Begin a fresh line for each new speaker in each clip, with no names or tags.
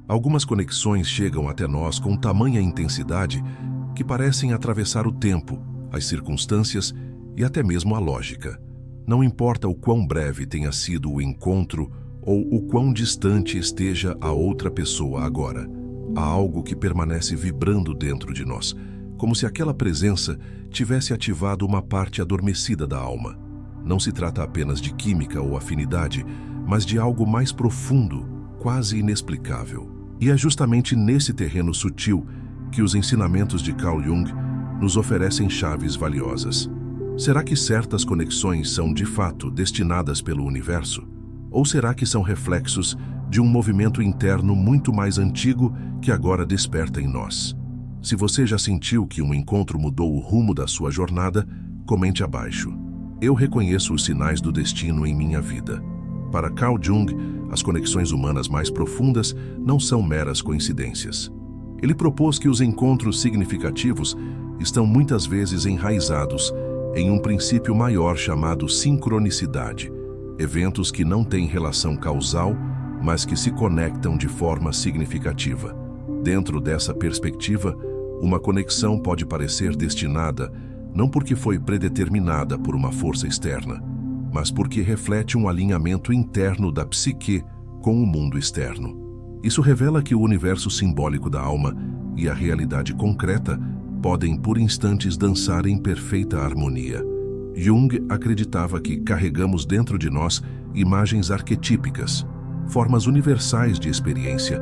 Algumas conexões chegam até nós com tamanha intensidade que parecem atravessar o tempo, as circunstâncias e até mesmo a lógica. Não importa o quão breve tenha sido o encontro ou o quão distante esteja a outra pessoa agora, há algo que permanece vibrando dentro de nós, como se aquela presença tivesse ativado uma parte adormecida da alma. Não se trata apenas de química ou afinidade, mas de algo mais profundo, quase inexplicável. E é justamente nesse terreno sutil que os ensinamentos de Carl Jung nos oferecem chaves valiosas. Será que certas conexões são, de fato, destinadas pelo universo? Ou será que são reflexos de um movimento interno muito mais antigo que agora desperta em nós? Se você já sentiu que um encontro mudou o rumo da sua jornada, comente abaixo. Eu reconheço os sinais do destino em minha vida. Para Carl Jung, as conexões humanas mais profundas não são meras coincidências. Ele propôs que os encontros significativos estão muitas vezes enraizados em um princípio maior chamado sincronicidade, eventos que não têm relação causal, mas que se conectam de forma significativa. Dentro dessa perspectiva, uma conexão pode parecer destinada não porque foi predeterminada por uma força externa, mas porque reflete um alinhamento interno da psique com o mundo externo. Isso revela que o universo simbólico da alma e a realidade concreta podem por instantes dançar em perfeita harmonia. Jung acreditava que carregamos dentro de nós imagens arquetípicas, formas universais de experiência,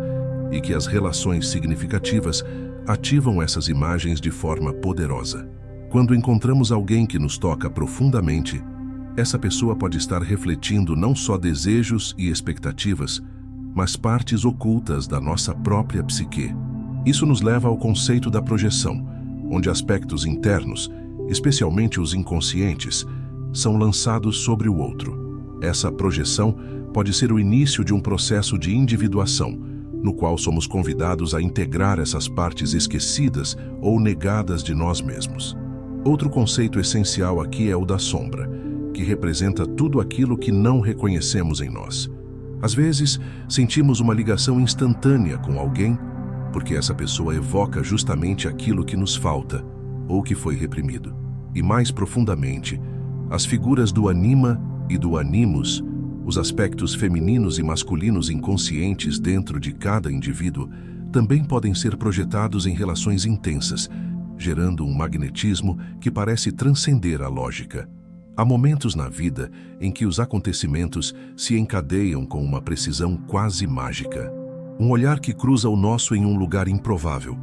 e que as relações significativas ativam essas imagens de forma poderosa. Quando encontramos alguém que nos toca profundamente, essa pessoa pode estar refletindo não só desejos e expectativas, mas partes ocultas da nossa própria psique. Isso nos leva ao conceito da projeção, onde aspectos internos, especialmente os inconscientes, são lançados sobre o outro. Essa projeção pode ser o início de um processo de individuação, no qual somos convidados a integrar essas partes esquecidas ou negadas de nós mesmos. Outro conceito essencial aqui é o da sombra, que representa tudo aquilo que não reconhecemos em nós. Às vezes, sentimos uma ligação instantânea com alguém, porque essa pessoa evoca justamente aquilo que nos falta ou que foi reprimido. E mais profundamente, as figuras do anima e do animus, os aspectos femininos e masculinos inconscientes dentro de cada indivíduo, também podem ser projetados em relações intensas, gerando um magnetismo que parece transcender a lógica. Há momentos na vida em que os acontecimentos se encadeiam com uma precisão quase mágica. Um olhar que cruza o nosso em um lugar improvável.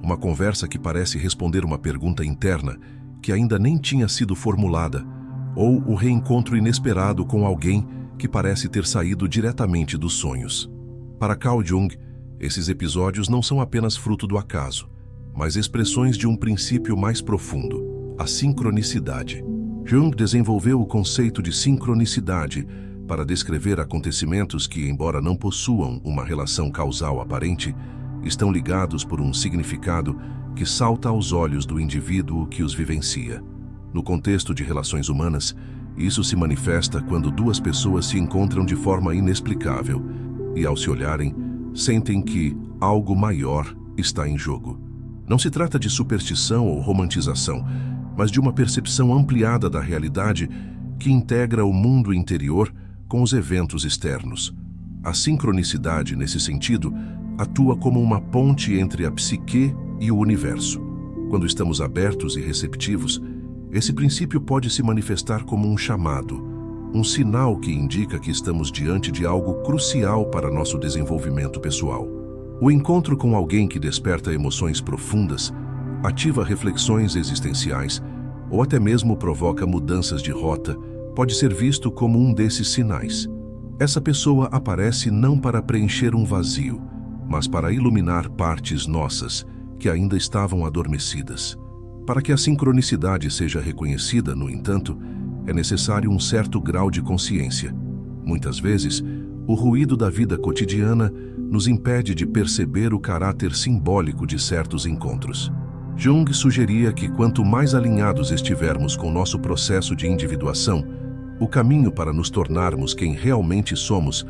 Uma conversa que parece responder uma pergunta interna que ainda nem tinha sido formulada. Ou o reencontro inesperado com alguém que parece ter saído diretamente dos sonhos. Para Carl Jung, esses episódios não são apenas fruto do acaso, mas expressões de um princípio mais profundo, a sincronicidade. Jung desenvolveu o conceito de sincronicidade para descrever acontecimentos que, embora não possuam uma relação causal aparente, estão ligados por um significado que salta aos olhos do indivíduo que os vivencia. No contexto de relações humanas, isso se manifesta quando duas pessoas se encontram de forma inexplicável e, ao se olharem, sentem que algo maior está em jogo. Não se trata de superstição ou romantização, mas de uma percepção ampliada da realidade que integra o mundo interior com os eventos externos. A sincronicidade, nesse sentido, atua como uma ponte entre a psique e o universo. Quando estamos abertos e receptivos, esse princípio pode se manifestar como um chamado, um sinal que indica que estamos diante de algo crucial para nosso desenvolvimento pessoal. O encontro com alguém que desperta emoções profundas, ativa reflexões existenciais ou até mesmo provoca mudanças de rota, pode ser visto como um desses sinais. Essa pessoa aparece não para preencher um vazio, mas para iluminar partes nossas que ainda estavam adormecidas. Para que a sincronicidade seja reconhecida, no entanto, é necessário um certo grau de consciência. Muitas vezes, o ruído da vida cotidiana nos impede de perceber o caráter simbólico de certos encontros. Jung sugeria que quanto mais alinhados estivermos com nosso processo de individuação, o caminho para nos tornarmos quem realmente somos,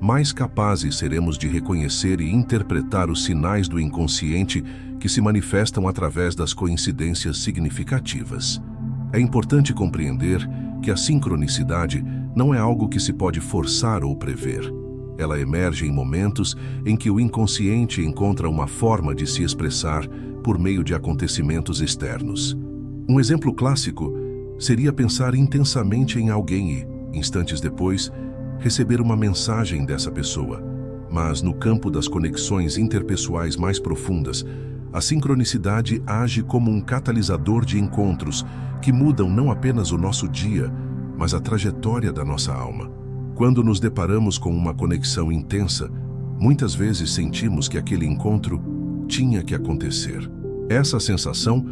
mais capazes seremos de reconhecer e interpretar os sinais do inconsciente que se manifestam através das coincidências significativas. É importante compreender que a sincronicidade não é algo que se pode forçar ou prever. Ela emerge em momentos em que o inconsciente encontra uma forma de se expressar por meio de acontecimentos externos. Um exemplo clássico seria pensar intensamente em alguém e, instantes depois, receber uma mensagem dessa pessoa. Mas no campo das conexões interpessoais mais profundas, a sincronicidade age como um catalisador de encontros que mudam não apenas o nosso dia, mas a trajetória da nossa alma. Quando nos deparamos com uma conexão intensa, muitas vezes sentimos que aquele encontro tinha que acontecer. Essa sensação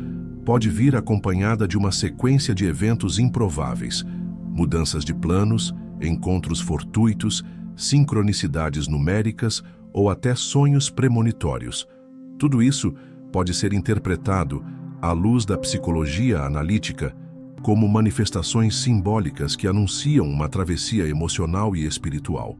pode vir acompanhada de uma sequência de eventos improváveis, mudanças de planos, encontros fortuitos, sincronicidades numéricas ou até sonhos premonitórios. Tudo isso pode ser interpretado, à luz da psicologia analítica, como manifestações simbólicas que anunciam uma travessia emocional e espiritual.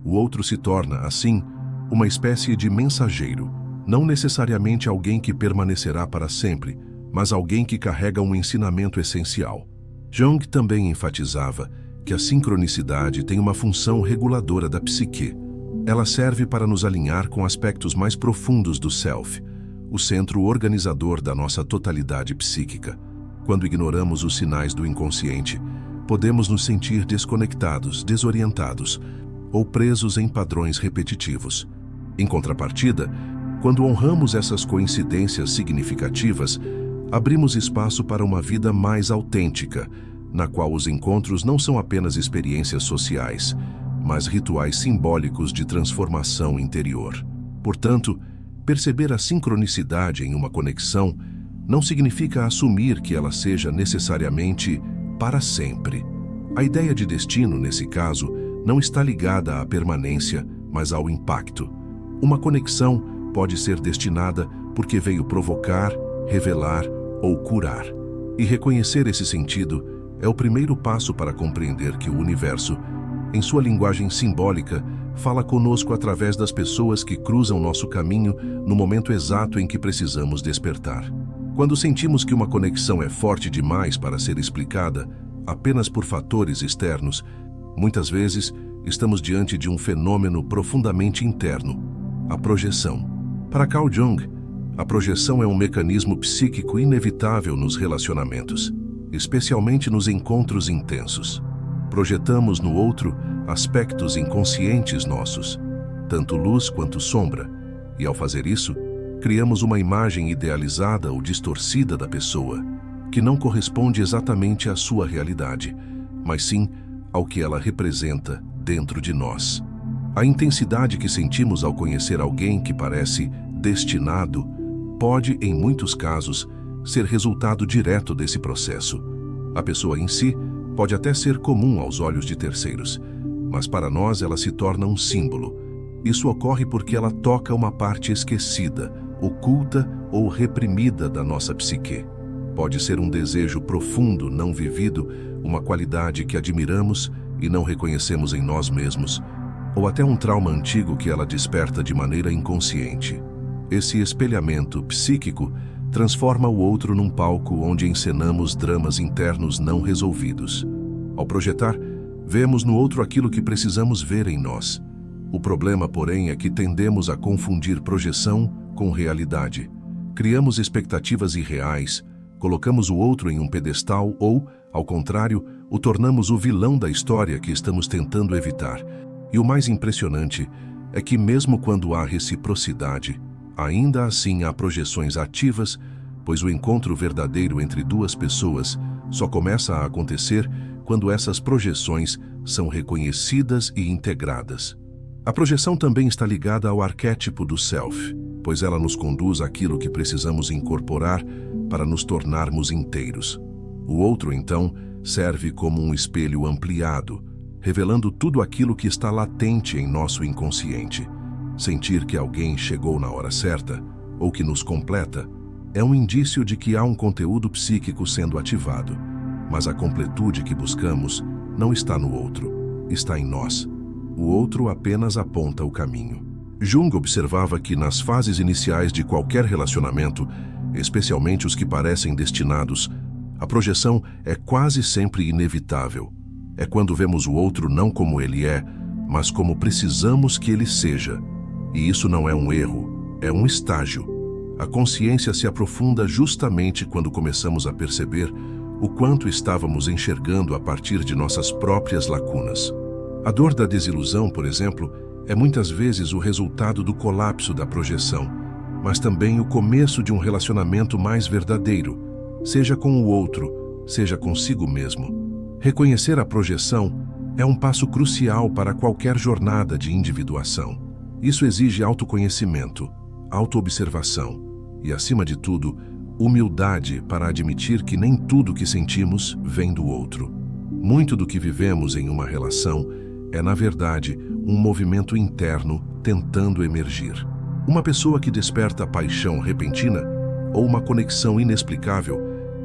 O outro se torna, assim, uma espécie de mensageiro, não necessariamente alguém que permanecerá para sempre, mas alguém que carrega um ensinamento essencial. Jung também enfatizava que a sincronicidade tem uma função reguladora da psique. Ela serve para nos alinhar com aspectos mais profundos do self, o centro organizador da nossa totalidade psíquica. Quando ignoramos os sinais do inconsciente, podemos nos sentir desconectados, desorientados ou presos em padrões repetitivos. Em contrapartida, quando honramos essas coincidências significativas, abrimos espaço para uma vida mais autêntica, na qual os encontros não são apenas experiências sociais, mas rituais simbólicos de transformação interior. Portanto, perceber a sincronicidade em uma conexão não significa assumir que ela seja necessariamente para sempre. A ideia de destino, nesse caso, não está ligada à permanência, mas ao impacto. Uma conexão pode ser destinada porque veio provocar, revelar ou curar. E reconhecer esse sentido é o primeiro passo para compreender que o universo, em sua linguagem simbólica, fala conosco através das pessoas que cruzam nosso caminho no momento exato em que precisamos despertar. Quando sentimos que uma conexão é forte demais para ser explicada apenas por fatores externos, muitas vezes estamos diante de um fenômeno profundamente interno, a projeção. Para Carl Jung, a projeção é um mecanismo psíquico inevitável nos relacionamentos, especialmente nos encontros intensos. Projetamos no outro aspectos inconscientes nossos, tanto luz quanto sombra, e ao fazer isso, criamos uma imagem idealizada ou distorcida da pessoa, que não corresponde exatamente à sua realidade, mas sim ao que ela representa dentro de nós. A intensidade que sentimos ao conhecer alguém que parece destinado pode, em muitos casos, ser resultado direto desse processo. A pessoa em si pode até ser comum aos olhos de terceiros, mas para nós ela se torna um símbolo. Isso ocorre porque ela toca uma parte esquecida, oculta ou reprimida da nossa psique. Pode ser um desejo profundo, não vivido, uma qualidade que admiramos e não reconhecemos em nós mesmos, ou até um trauma antigo que ela desperta de maneira inconsciente. Esse espelhamento psíquico transforma o outro num palco onde encenamos dramas internos não resolvidos. Ao projetar, vemos no outro aquilo que precisamos ver em nós. O problema, porém, é que tendemos a confundir projeção com realidade. Criamos expectativas irreais, colocamos o outro em um pedestal ou, ao contrário, o tornamos o vilão da história que estamos tentando evitar. E o mais impressionante é que mesmo quando há reciprocidade, ainda assim há projeções ativas, pois o encontro verdadeiro entre duas pessoas só começa a acontecer quando essas projeções são reconhecidas e integradas. A projeção também está ligada ao arquétipo do self, pois ela nos conduz àquilo que precisamos incorporar para nos tornarmos inteiros. O outro, então, serve como um espelho ampliado, revelando tudo aquilo que está latente em nosso inconsciente. Sentir que alguém chegou na hora certa, ou que nos completa, é um indício de que há um conteúdo psíquico sendo ativado, mas a completude que buscamos não está no outro, está em nós. o outro apenas aponta o caminho. Jung observava que nas fases iniciais de qualquer relacionamento, especialmente os que parecem destinados, a projeção é quase sempre inevitável. É quando vemos o outro não como ele é, mas como precisamos que ele seja. E isso não é um erro, é um estágio. A consciência se aprofunda justamente quando começamos a perceber o quanto estávamos enxergando a partir de nossas próprias lacunas. A dor da desilusão, por exemplo, é muitas vezes o resultado do colapso da projeção, mas também o começo de um relacionamento mais verdadeiro, seja com o outro, seja consigo mesmo. Reconhecer a projeção é um passo crucial para qualquer jornada de individuação. Isso exige autoconhecimento, autoobservação e, acima de tudo, humildade para admitir que nem tudo que sentimos vem do outro. Muito do que vivemos em uma relação é, na verdade, um movimento interno tentando emergir. Uma pessoa que desperta paixão repentina ou uma conexão inexplicável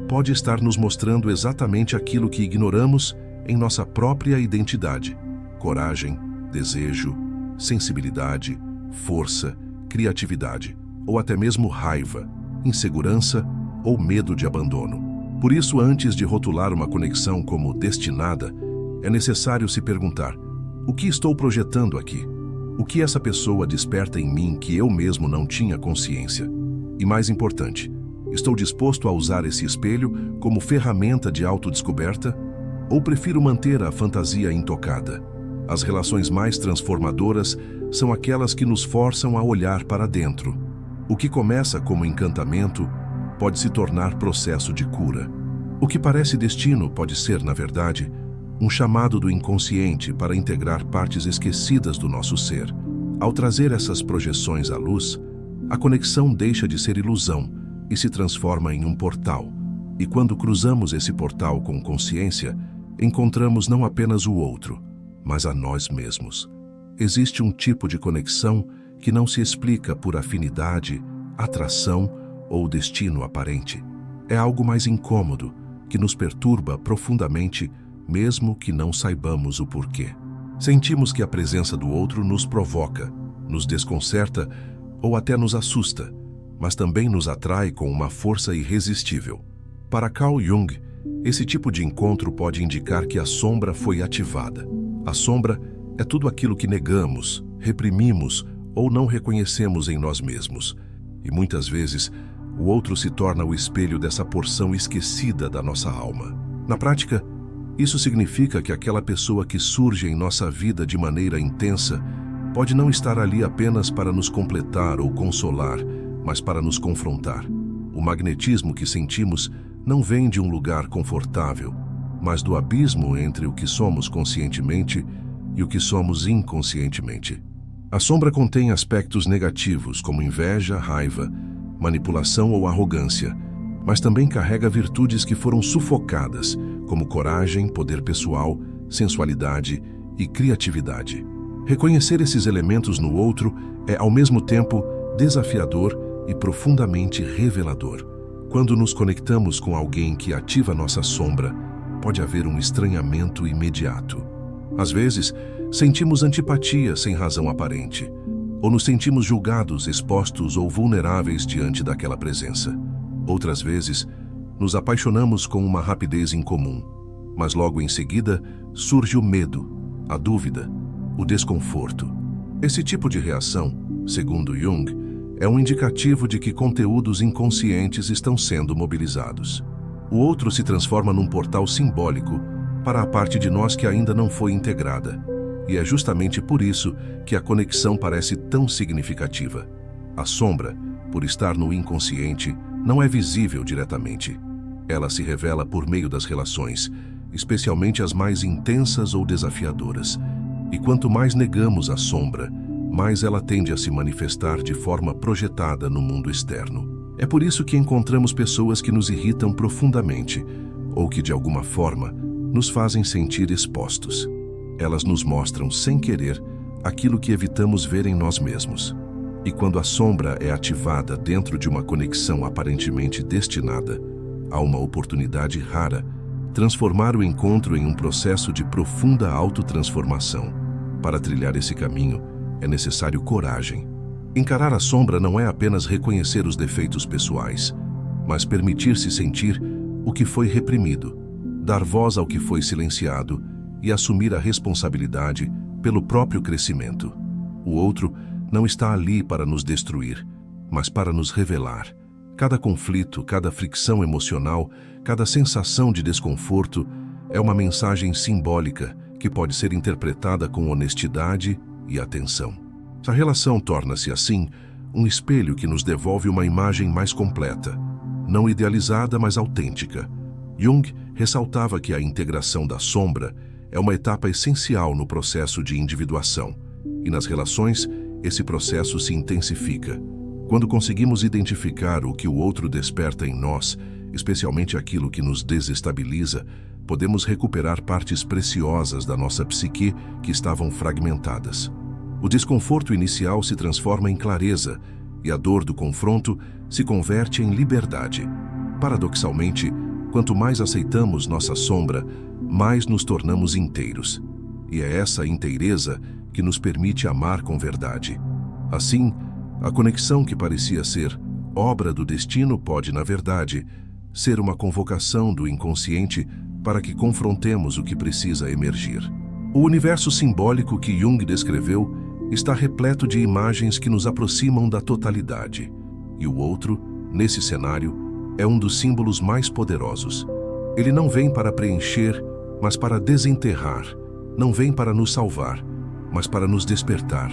pode estar nos mostrando exatamente aquilo que ignoramos em nossa própria identidade: coragem, desejo, sensibilidade, força, criatividade, ou até mesmo raiva, insegurança ou medo de abandono. Por isso, antes de rotular uma conexão como destinada, é necessário se perguntar: o que estou projetando aqui? O que essa pessoa desperta em mim que eu mesmo não tinha consciência? E mais importante, estou disposto a usar esse espelho como ferramenta de autodescoberta? Ou prefiro manter a fantasia intocada? As relações mais transformadoras são aquelas que nos forçam a olhar para dentro. O que começa como encantamento pode se tornar processo de cura. O que parece destino pode ser, na verdade, um chamado do inconsciente para integrar partes esquecidas do nosso ser. Ao trazer essas projeções à luz, a conexão deixa de ser ilusão e se transforma em um portal. E quando cruzamos esse portal com consciência, encontramos não apenas o outro, mas a nós mesmos. Existe um tipo de conexão que não se explica por afinidade, atração ou destino aparente. É algo mais incômodo, que nos perturba profundamente, mesmo que não saibamos o porquê. Sentimos que a presença do outro nos provoca, nos desconcerta ou até nos assusta, mas também nos atrai com uma força irresistível. Para Carl Jung, esse tipo de encontro pode indicar que a sombra foi ativada. A sombra é tudo aquilo que negamos, reprimimos ou não reconhecemos em nós mesmos. E muitas vezes, o outro se torna o espelho dessa porção esquecida da nossa alma. Na prática, isso significa que aquela pessoa que surge em nossa vida de maneira intensa pode não estar ali apenas para nos completar ou consolar, mas para nos confrontar. O magnetismo que sentimos não vem de um lugar confortável, mas do abismo entre o que somos conscientemente e o que somos inconscientemente. A sombra contém aspectos negativos como inveja, raiva, manipulação ou arrogância, mas também carrega virtudes que foram sufocadas, como coragem, poder pessoal, sensualidade e criatividade. Reconhecer esses elementos no outro é, ao mesmo tempo, desafiador e profundamente revelador. Quando nos conectamos com alguém que ativa nossa sombra, pode haver um estranhamento imediato. Às vezes, sentimos antipatia sem razão aparente, ou nos sentimos julgados, expostos ou vulneráveis diante daquela presença. Outras vezes, nos apaixonamos com uma rapidez incomum, mas logo em seguida surge o medo, a dúvida, o desconforto. Esse tipo de reação, segundo Jung, é um indicativo de que conteúdos inconscientes estão sendo mobilizados. O outro se transforma num portal simbólico para a parte de nós que ainda não foi integrada. E é justamente por isso que a conexão parece tão significativa. A sombra, por estar no inconsciente, não é visível diretamente. Ela se revela por meio das relações, especialmente as mais intensas ou desafiadoras. E quanto mais negamos a sombra, mais ela tende a se manifestar de forma projetada no mundo externo. É por isso que encontramos pessoas que nos irritam profundamente, ou que, de alguma forma, nos fazem sentir expostos. Elas nos mostram, sem querer, aquilo que evitamos ver em nós mesmos. E quando a sombra é ativada dentro de uma conexão aparentemente destinada, há uma oportunidade rara: transformar o encontro em um processo de profunda autotransformação. Para trilhar esse caminho, é necessário coragem. Encarar a sombra não é apenas reconhecer os defeitos pessoais, mas permitir-se sentir o que foi reprimido, dar voz ao que foi silenciado e assumir a responsabilidade pelo próprio crescimento. O outro não está ali para nos destruir, mas para nos revelar. Cada conflito, cada fricção emocional, cada sensação de desconforto é uma mensagem simbólica que pode ser interpretada com honestidade e atenção. A relação torna-se, assim, um espelho que nos devolve uma imagem mais completa, não idealizada, mas autêntica. Jung ressaltava que a integração da sombra é uma etapa essencial no processo de individuação, e nas relações, esse processo se intensifica. Quando conseguimos identificar o que o outro desperta em nós, especialmente aquilo que nos desestabiliza, podemos recuperar partes preciosas da nossa psique que estavam fragmentadas. O desconforto inicial se transforma em clareza e a dor do confronto se converte em liberdade. Paradoxalmente, quanto mais aceitamos nossa sombra, mais nos tornamos inteiros. E é essa inteireza que nos permite amar com verdade. Assim, a conexão que parecia ser obra do destino pode, na verdade, ser uma convocação do inconsciente para que confrontemos o que precisa emergir. O universo simbólico que Jung descreveu está repleto de imagens que nos aproximam da totalidade. E o outro, nesse cenário, é um dos símbolos mais poderosos. Ele não vem para preencher, mas para desenterrar. Não vem para nos salvar, mas para nos despertar.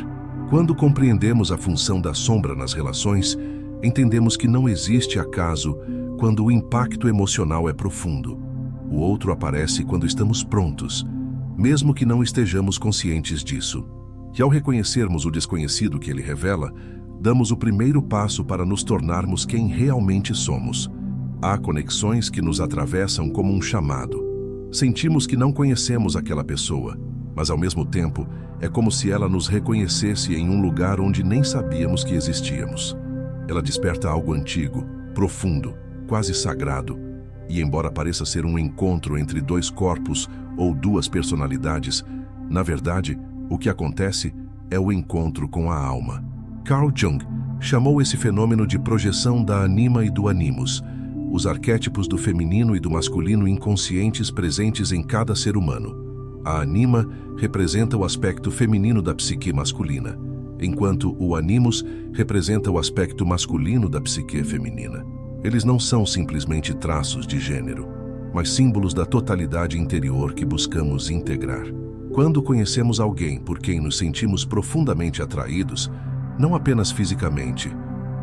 Quando compreendemos a função da sombra nas relações, entendemos que não existe acaso quando o impacto emocional é profundo. O outro aparece quando estamos prontos, mesmo que não estejamos conscientes disso. E ao reconhecermos o desconhecido que ele revela, damos o primeiro passo para nos tornarmos quem realmente somos. Há conexões que nos atravessam como um chamado. Sentimos que não conhecemos aquela pessoa, mas ao mesmo tempo é como se ela nos reconhecesse em um lugar onde nem sabíamos que existíamos. Ela desperta algo antigo, profundo, quase sagrado, e embora pareça ser um encontro entre dois corpos ou duas personalidades, na verdade, o que acontece é o encontro com a alma. Carl Jung chamou esse fenômeno de projeção da anima e do animus, os arquétipos do feminino e do masculino inconscientes presentes em cada ser humano. A anima representa o aspecto feminino da psique masculina, enquanto o animus representa o aspecto masculino da psique feminina. Eles não são simplesmente traços de gênero, mas símbolos da totalidade interior que buscamos integrar. Quando conhecemos alguém por quem nos sentimos profundamente atraídos, não apenas fisicamente,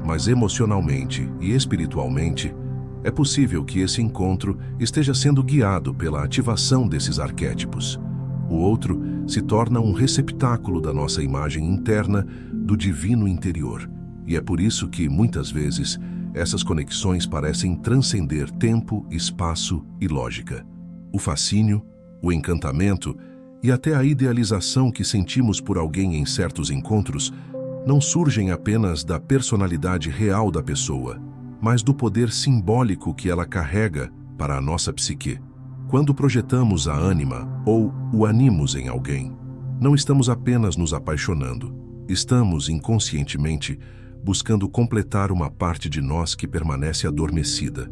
mas emocionalmente e espiritualmente, é possível que esse encontro esteja sendo guiado pela ativação desses arquétipos. O outro se torna um receptáculo da nossa imagem interna do divino interior. E é por isso que, muitas vezes, essas conexões parecem transcender tempo, espaço e lógica. O fascínio, o encantamento e até a idealização que sentimos por alguém em certos encontros não surgem apenas da personalidade real da pessoa, mas do poder simbólico que ela carrega para a nossa psique. Quando projetamos a ânima ou o animus em alguém, não estamos apenas nos apaixonando, estamos inconscientemente buscando completar uma parte de nós que permanece adormecida.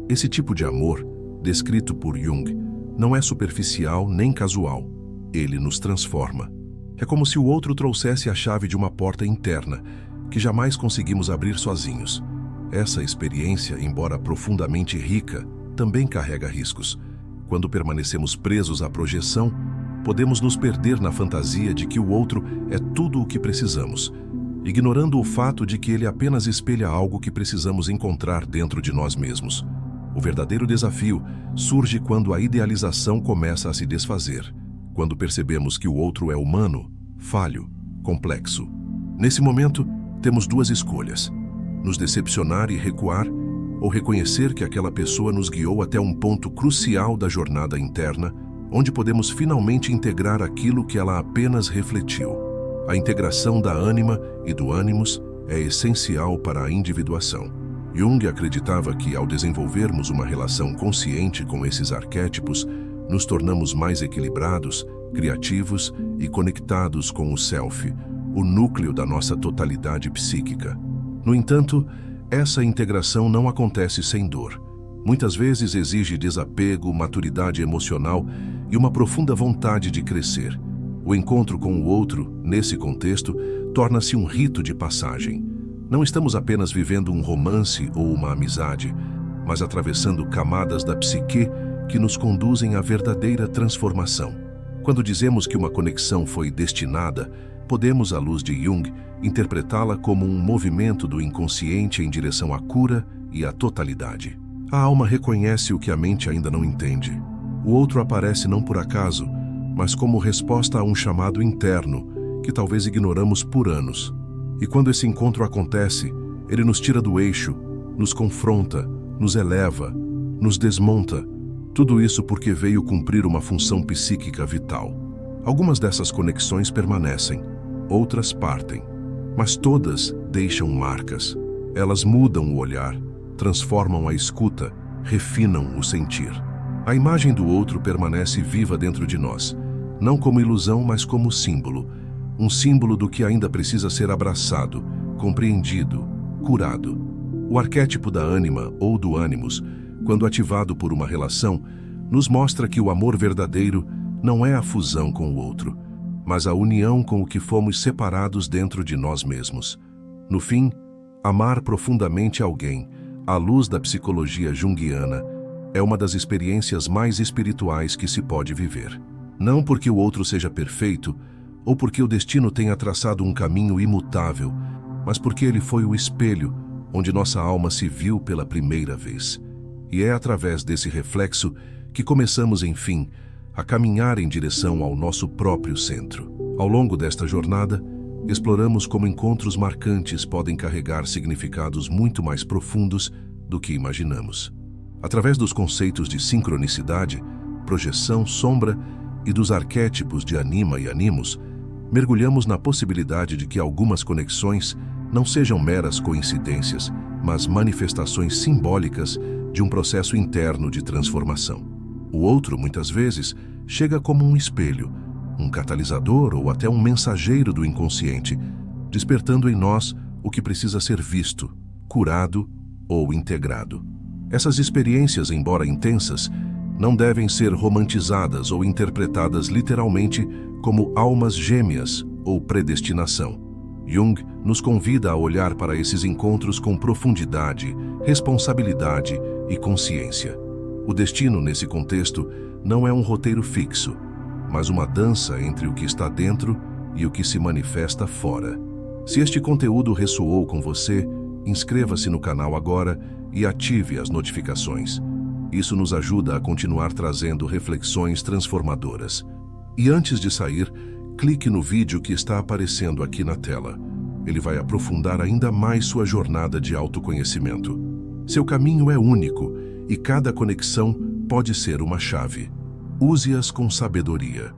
Esse tipo de amor, descrito por Jung, não é superficial nem casual. Ele nos transforma. É como se o outro trouxesse a chave de uma porta interna que jamais conseguimos abrir sozinhos. Essa experiência, embora profundamente rica, também carrega riscos. Quando permanecemos presos à projeção, podemos nos perder na fantasia de que o outro é tudo o que precisamos, ignorando o fato de que ele apenas espelha algo que precisamos encontrar dentro de nós mesmos. O verdadeiro desafio surge quando a idealização começa a se desfazer, quando percebemos que o outro é humano, falho, complexo. Nesse momento, temos duas escolhas: nos decepcionar e recuar, ou reconhecer que aquela pessoa nos guiou até um ponto crucial da jornada interna, onde podemos finalmente integrar aquilo que ela apenas refletiu. A integração da ânima e do animus é essencial para a individuação. Jung acreditava que, ao desenvolvermos uma relação consciente com esses arquétipos, nos tornamos mais equilibrados, criativos e conectados com o self, o núcleo da nossa totalidade psíquica. No entanto, essa integração não acontece sem dor. Muitas vezes exige desapego, maturidade emocional e uma profunda vontade de crescer. O encontro com o outro, nesse contexto, torna-se um rito de passagem. Não estamos apenas vivendo um romance ou uma amizade, mas atravessando camadas da psique que nos conduzem à verdadeira transformação. Quando dizemos que uma conexão foi destinada, podemos, à luz de Jung, interpretá-la como um movimento do inconsciente em direção à cura e à totalidade. A alma reconhece o que a mente ainda não entende. O outro aparece não por acaso, mas como resposta a um chamado interno que talvez ignoramos por anos. E quando esse encontro acontece, ele nos tira do eixo, nos confronta, nos eleva, nos desmonta. Tudo isso porque veio cumprir uma função psíquica vital. Algumas dessas conexões permanecem, outras partem, mas todas deixam marcas. Elas mudam o olhar, transformam a escuta, refinam o sentir. A imagem do outro permanece viva dentro de nós, não como ilusão, mas como símbolo. Um símbolo do que ainda precisa ser abraçado, compreendido, curado. O arquétipo da ânima ou do ânimos, quando ativado por uma relação, nos mostra que o amor verdadeiro não é a fusão com o outro, mas a união com o que fomos separados dentro de nós mesmos. No fim, amar profundamente alguém, à luz da psicologia junguiana, é uma das experiências mais espirituais que se pode viver. Não porque o outro seja perfeito, ou porque o destino tenha traçado um caminho imutável, mas porque ele foi o espelho onde nossa alma se viu pela primeira vez. E é através desse reflexo que começamos, enfim, a caminhar em direção ao nosso próprio centro. Ao longo desta jornada, exploramos como encontros marcantes podem carregar significados muito mais profundos do que imaginamos. Através dos conceitos de sincronicidade, projeção, sombra e dos arquétipos de anima e animus, mergulhamos na possibilidade de que algumas conexões não sejam meras coincidências, mas manifestações simbólicas de um processo interno de transformação. O outro, muitas vezes, chega como um espelho, um catalisador ou até um mensageiro do inconsciente, despertando em nós o que precisa ser visto, curado ou integrado. Essas experiências, embora intensas, não devem ser romantizadas ou interpretadas literalmente como almas gêmeas ou predestinação. Jung nos convida a olhar para esses encontros com profundidade, responsabilidade e consciência. O destino, nesse contexto, não é um roteiro fixo, mas uma dança entre o que está dentro e o que se manifesta fora. Se este conteúdo ressoou com você, inscreva-se no canal agora e ative as notificações. Isso nos ajuda a continuar trazendo reflexões transformadoras. E antes de sair, clique no vídeo que está aparecendo aqui na tela. Ele vai aprofundar ainda mais sua jornada de autoconhecimento. Seu caminho é único e cada conexão pode ser uma chave. Use-as com sabedoria.